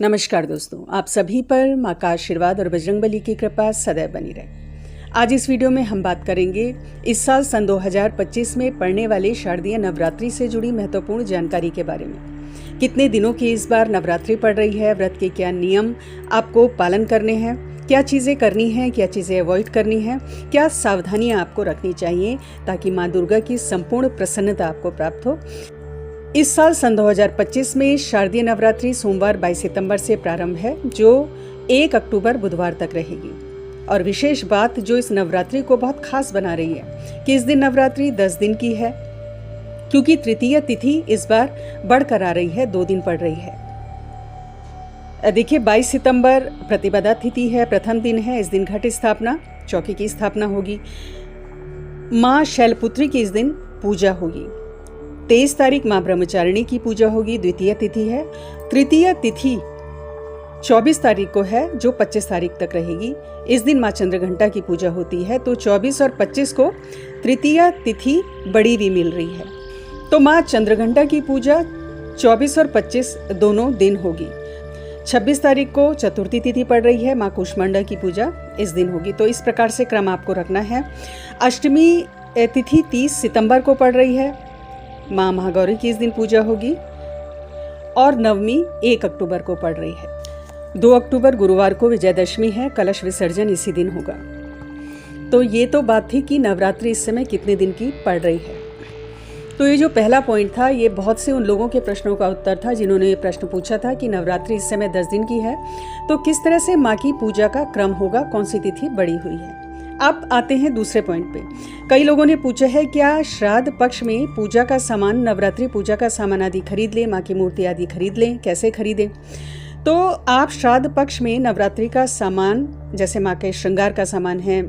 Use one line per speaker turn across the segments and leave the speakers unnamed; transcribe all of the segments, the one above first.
नमस्कार दोस्तों, आप सभी पर माँ का आशीर्वाद और बजरंगबली की कृपा सदैव बनी रहे। आज इस वीडियो में हम बात करेंगे इस साल सन 2025 में पड़ने वाले शारदीय नवरात्रि से जुड़ी महत्वपूर्ण जानकारी के बारे में। कितने दिनों की इस बार नवरात्रि पड़ रही है, व्रत के क्या नियम आपको पालन करने हैं, क्या चीज़ें करनी हैं, क्या चीज़ें अवॉइड करनी हैं, क्या सावधानियाँ आपको रखनी चाहिए ताकि माँ दुर्गा की संपूर्ण प्रसन्नता आपको प्राप्त हो। इस साल सन 2025 में शारदीय नवरात्रि सोमवार 22 सितंबर से प्रारंभ है, जो 1 अक्टूबर बुधवार तक रहेगी। और विशेष बात जो इस नवरात्रि को बहुत खास बना रही है कि इस दिन नवरात्रि 10 दिन की है, क्योंकि तृतीय तिथि इस बार बढ़कर आ रही है, 2 दिन पड़ रही है। देखिए 22 सितंबर प्रतिपदा तिथि है, प्रथम दिन है। इस दिन घट स्थापना, चौकी की स्थापना होगी। माँ शैलपुत्री की इस दिन पूजा होगी। 23 तारीख माँ ब्रह्मचारिणी की पूजा होगी, द्वितीय तिथि है। तृतीय तिथि 24 तारीख को है, जो 25 तारीख तक रहेगी। इस दिन माँ चंद्रघंटा की पूजा होती है, तो 24 और 25 को तृतीय तिथि बड़ी भी मिल रही है। तो माँ चंद्रघंटा की पूजा 24 और 25 दोनों दिन होगी। 26 तारीख को चतुर्थी तिथि पड़ रही है, माँ कूष्मांडा की पूजा इस दिन होगी। तो इस प्रकार से क्रम आपको रखना है। अष्टमी तिथि 30 सितंबर को पड़ रही है, माँ महागौरी की इस दिन पूजा होगी। और नवमी 1 अक्टूबर को पड़ रही है। 2 अक्टूबर गुरुवार को विजयदशमी है, कलश विसर्जन इसी दिन होगा। तो ये तो बात थी कि नवरात्रि इस समय कितने दिन की पड़ रही है। तो ये जो पहला पॉइंट था, ये बहुत से उन लोगों के प्रश्नों का उत्तर था जिन्होंने ये प्रश्न पूछा था कि नवरात्रि इस समय 10 दिन की है, तो किस तरह से माँ की पूजा का क्रम होगा, कौन सी तिथि बड़ी हुई है। अब आते हैं दूसरे पॉइंट पे। कई लोगों ने पूछा है क्या श्राद्ध पक्ष में पूजा का सामान, नवरात्रि पूजा का सामान आदि खरीद लें, माँ की मूर्ति आदि खरीद लें, कैसे खरीदें। तो आप श्राद्ध पक्ष में नवरात्रि का सामान, जैसे माँ के श्रृंगार का सामान है,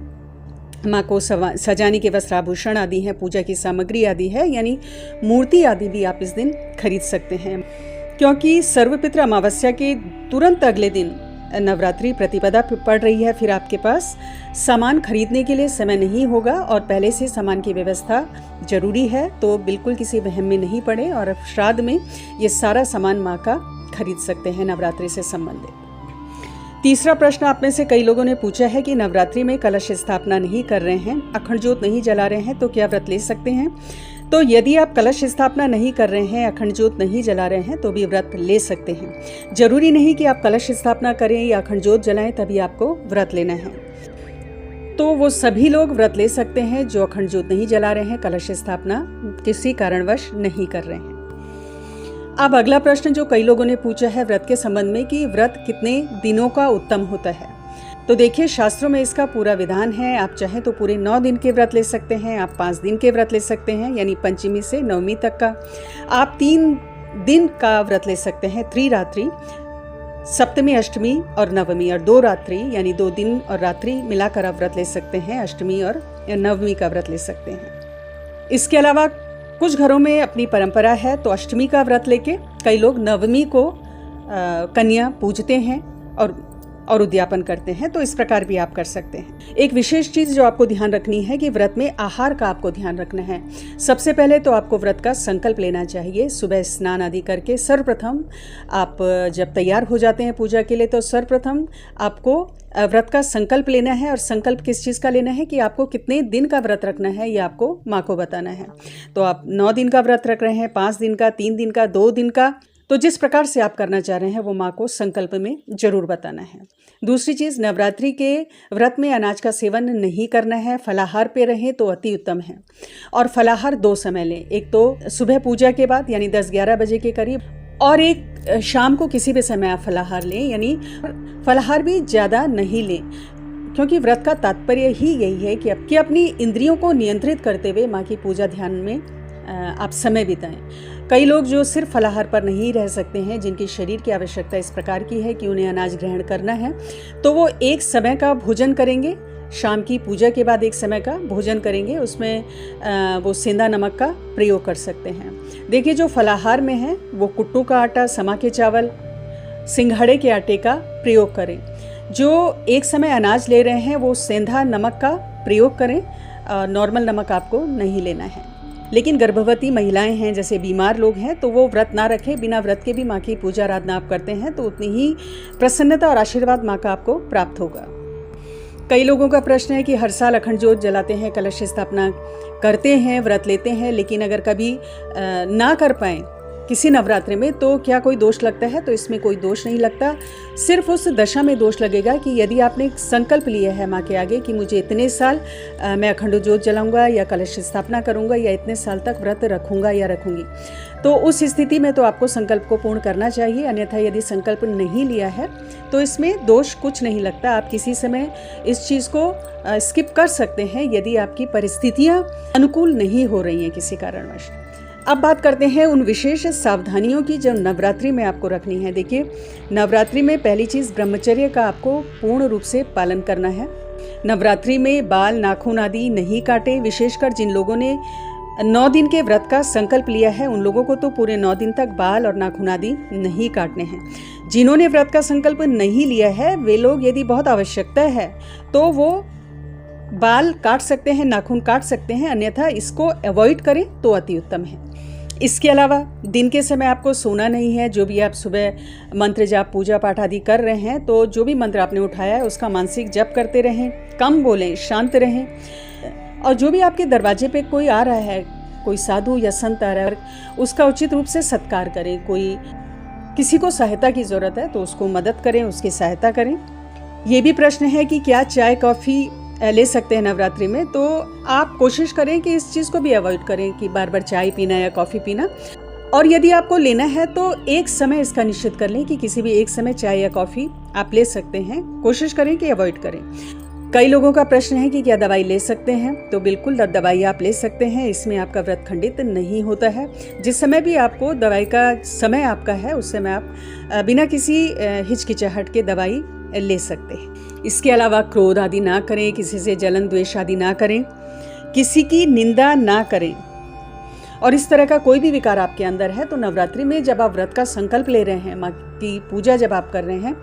माँ को सजाने के वस्त्राभूषण आदि हैं, पूजा की सामग्री आदि है, यानी मूर्ति आदि भी आप इस दिन खरीद सकते हैं। क्योंकि सर्वपितृ अमावस्या के तुरंत अगले दिन नवरात्रि प्रतिपदा पड़ रही है, फिर आपके पास सामान खरीदने के लिए समय नहीं होगा और पहले से सामान की व्यवस्था जरूरी है। तो बिल्कुल किसी वहम में नहीं पड़े और श्राद्ध में ये सारा सामान माँ का खरीद सकते हैं नवरात्रि से संबंधित। तीसरा प्रश्न आप में से कई लोगों ने पूछा है कि नवरात्रि में कलश स्थापना नहीं कर रहे हैं, अखंड ज्योत नहीं जला रहे हैं, तो क्या व्रत ले सकते हैं। तो यदि आप कलश स्थापना नहीं कर रहे हैं, अखंड ज्योत नहीं जला रहे हैं, तो भी व्रत ले सकते हैं। जरूरी नहीं कि आप कलश स्थापना करें या अखंड ज्योत जलाएं तभी आपको व्रत लेना है। तो वो सभी लोग व्रत ले सकते हैं जो अखंड ज्योत नहीं जला रहे हैं, कलश स्थापना किसी कारणवश नहीं कर रहे हैं। अब अगला प्रश्न जो कई लोगों ने पूछा है व्रत के संबंध में कि व्रत कितने दिनों का उत्तम होता है। तो देखिए शास्त्रों में इसका पूरा विधान है। आप चाहें तो पूरे 9 दिन के व्रत ले सकते हैं, आप 5 दिन के व्रत ले सकते हैं, यानी पंचमी से नवमी तक का। आप 3 दिन का व्रत ले सकते हैं, त्रिरात्रि, सप्तमी, अष्टमी और नवमी, और 2 रात्रि यानी 2 दिन और रात्रि मिलाकर आप व्रत ले सकते हैं, अष्टमी और नवमी का व्रत ले सकते हैं। इसके अलावा कुछ घरों में अपनी परंपरा है, तो अष्टमी का व्रत लेके कई लोग नवमी को कन्या पूजते हैं और उद्यापन करते हैं। तो इस प्रकार भी आप कर सकते हैं। एक विशेष चीज़ जो आपको ध्यान रखनी है कि व्रत में आहार का आपको ध्यान रखना है। सबसे पहले तो आपको व्रत का संकल्प लेना चाहिए। सुबह स्नान आदि करके सर्वप्रथम आप जब तैयार हो जाते हैं पूजा के लिए, तो सर्वप्रथम आपको व्रत का संकल्प लेना है। और संकल्प किस चीज़ का लेना है कि आपको कितने दिन का व्रत रखना है, ये आपको माँ को बताना है। तो आप 9 दिन का व्रत रख रहे हैं, 5 दिन का, 3 दिन का, 2 दिन का, तो जिस प्रकार से आप करना चाह रहे हैं वो माँ को संकल्प में जरूर बताना है। दूसरी चीज़, नवरात्रि के व्रत में अनाज का सेवन नहीं करना है, फलाहार पे रहें तो अति उत्तम है। और फलाहार 2 समय लें, एक तो सुबह पूजा के बाद यानी 10-11 बजे के करीब, और एक शाम को किसी भी समय आप फलाहार लें, यानी फलाहार भी ज़्यादा नहीं लें। क्योंकि व्रत का तात्पर्य ही यही है कि अपनी इंद्रियों को नियंत्रित करते हुए माँ की पूजा ध्यान में आप समय बिताएं। कई लोग जो सिर्फ फलाहार पर नहीं रह सकते हैं, जिनकी शरीर की आवश्यकता इस प्रकार की है कि उन्हें अनाज ग्रहण करना है, तो वो एक समय का भोजन करेंगे, शाम की पूजा के बाद एक समय का भोजन करेंगे। उसमें वो सेंधा नमक का प्रयोग कर सकते हैं। देखिए जो फलाहार में है वो कुट्टू का आटा, समा के चावल, सिंघाड़े के आटे का प्रयोग करें। जो एक समय अनाज ले रहे हैं वो सेंधा नमक का प्रयोग करें, नॉर्मल नमक आपको नहीं लेना है। लेकिन गर्भवती महिलाएं हैं, जैसे बीमार लोग हैं, तो वो व्रत ना रखें। बिना व्रत के भी माँ की पूजा आराधना आप करते हैं तो उतनी ही प्रसन्नता और आशीर्वाद माँ का आपको प्राप्त होगा। कई लोगों का प्रश्न है कि हर साल अखंड ज्योत जलाते हैं, कलश स्थापना करते हैं, व्रत लेते हैं, लेकिन अगर कभी ना कर पाएँ किसी नवरात्रि में तो क्या कोई दोष लगता है? तो इसमें कोई दोष नहीं लगता। सिर्फ उस दशा में दोष लगेगा कि यदि आपने एक संकल्प लिया है माँ के आगे कि मुझे इतने साल मैं अखंड ज्योत जलाऊंगा या कलश स्थापना करूंगा या इतने साल तक व्रत रखूंगा या रखूंगी, तो उस स्थिति में तो आपको संकल्प को पूर्ण करना चाहिए। अन्यथा यदि संकल्प नहीं लिया है तो इसमें दोष कुछ नहीं लगता। आप किसी समय इस चीज़ को स्किप कर सकते हैं यदि आपकी परिस्थितियाँ अनुकूल नहीं हो रही हैं किसी कारणवश। अब बात करते हैं उन विशेष सावधानियों की जो नवरात्रि में आपको रखनी है। देखिए, नवरात्रि में पहली चीज़ ब्रह्मचर्य का आपको पूर्ण रूप से पालन करना है। नवरात्रि में बाल नाखून आदि नहीं काटे। विशेषकर जिन लोगों ने 9 दिन के व्रत का संकल्प लिया है उन लोगों को तो पूरे 9 दिन तक बाल और नाखून आदि नहीं काटने हैं। जिन्होंने व्रत का संकल्प नहीं लिया है वे लोग यदि बहुत आवश्यकता है तो वो बाल काट सकते हैं, नाखून काट सकते हैं, अन्यथा इसको अवॉइड करें तो अति उत्तम है। इसके अलावा दिन के समय आपको सोना नहीं है। जो भी आप सुबह मंत्र जाप पूजा पाठ आदि कर रहे हैं तो जो भी मंत्र आपने उठाया है उसका मानसिक जप करते रहें, कम बोलें, शांत रहें। और जो भी आपके दरवाजे पे कोई आ रहा है, कोई साधु या संत आ रहा है, उसका उचित रूप से सत्कार करें। कोई किसी को सहायता की ज़रूरत है तो उसको मदद करें, उसकी सहायता करें। ये भी प्रश्न है कि क्या चाय कॉफ़ी ले सकते हैं नवरात्रि में, तो आप कोशिश करें कि इस चीज़ को भी अवॉइड करें कि बार बार चाय पीना या कॉफ़ी पीना। और यदि आपको लेना है तो एक समय इसका निश्चित कर लें कि किसी भी एक समय चाय या कॉफ़ी आप ले सकते हैं। कोशिश करें कि अवॉइड करें। कई लोगों का प्रश्न है कि क्या दवाई ले सकते हैं, तो बिल्कुल दवाई आप ले सकते हैं। इसमें आपका व्रत खंडित नहीं होता है। जिस समय भी आपको दवाई का समय आपका है उस समय आप बिना किसी हिचकिचाहट के दवाई ले सकते हैं। इसके अलावा क्रोध आदि ना करें, किसी से जलन द्वेष आदि ना करें, किसी की निंदा ना करें। और इस तरह का कोई भी विकार आपके अंदर है तो नवरात्रि में जब आप व्रत का संकल्प ले रहे हैं, माँ की पूजा जब आप कर रहे हैं,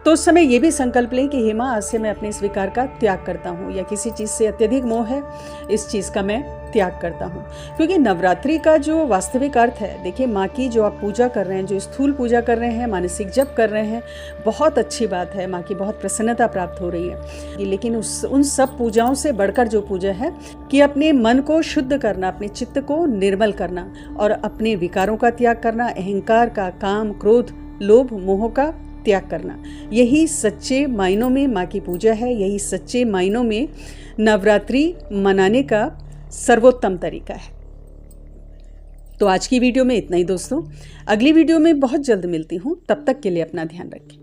तो उस समय ये भी संकल्प लें कि हे माँ, आज से मैं अपने इस विकार का त्याग करता हूँ, या किसी चीज़ से अत्यधिक मोह है इस चीज़ का मैं त्याग करता हूँ। क्योंकि नवरात्रि का जो वास्तविक अर्थ है, देखिए, माँ की जो आप पूजा कर रहे हैं, जो स्थूल पूजा कर रहे हैं, मानसिक जप कर रहे हैं, बहुत अच्छी बात है, माँ की बहुत प्रसन्नता प्राप्त हो रही है। लेकिन उन सब पूजाओं से बढ़कर जो पूजा है कि अपने मन को शुद्ध करना, अपने चित्त को निर्मल करना और अपने विकारों का त्याग करना, अहंकार का, काम, क्रोध, लोभ, मोह का त्याग करना, यही सच्चे मायनों में माँ की पूजा है। यही सच्चे मायनों में नवरात्रि मनाने का सर्वोत्तम तरीका है। तो आज की वीडियो में इतना ही दोस्तों। अगली वीडियो में बहुत जल्द मिलती हूँ। तब तक के लिए अपना ध्यान रखें,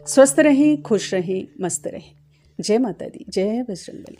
स्वस्थ रहें, खुश रहें, मस्त रहें। जय माता दी, जय बजरंगबली।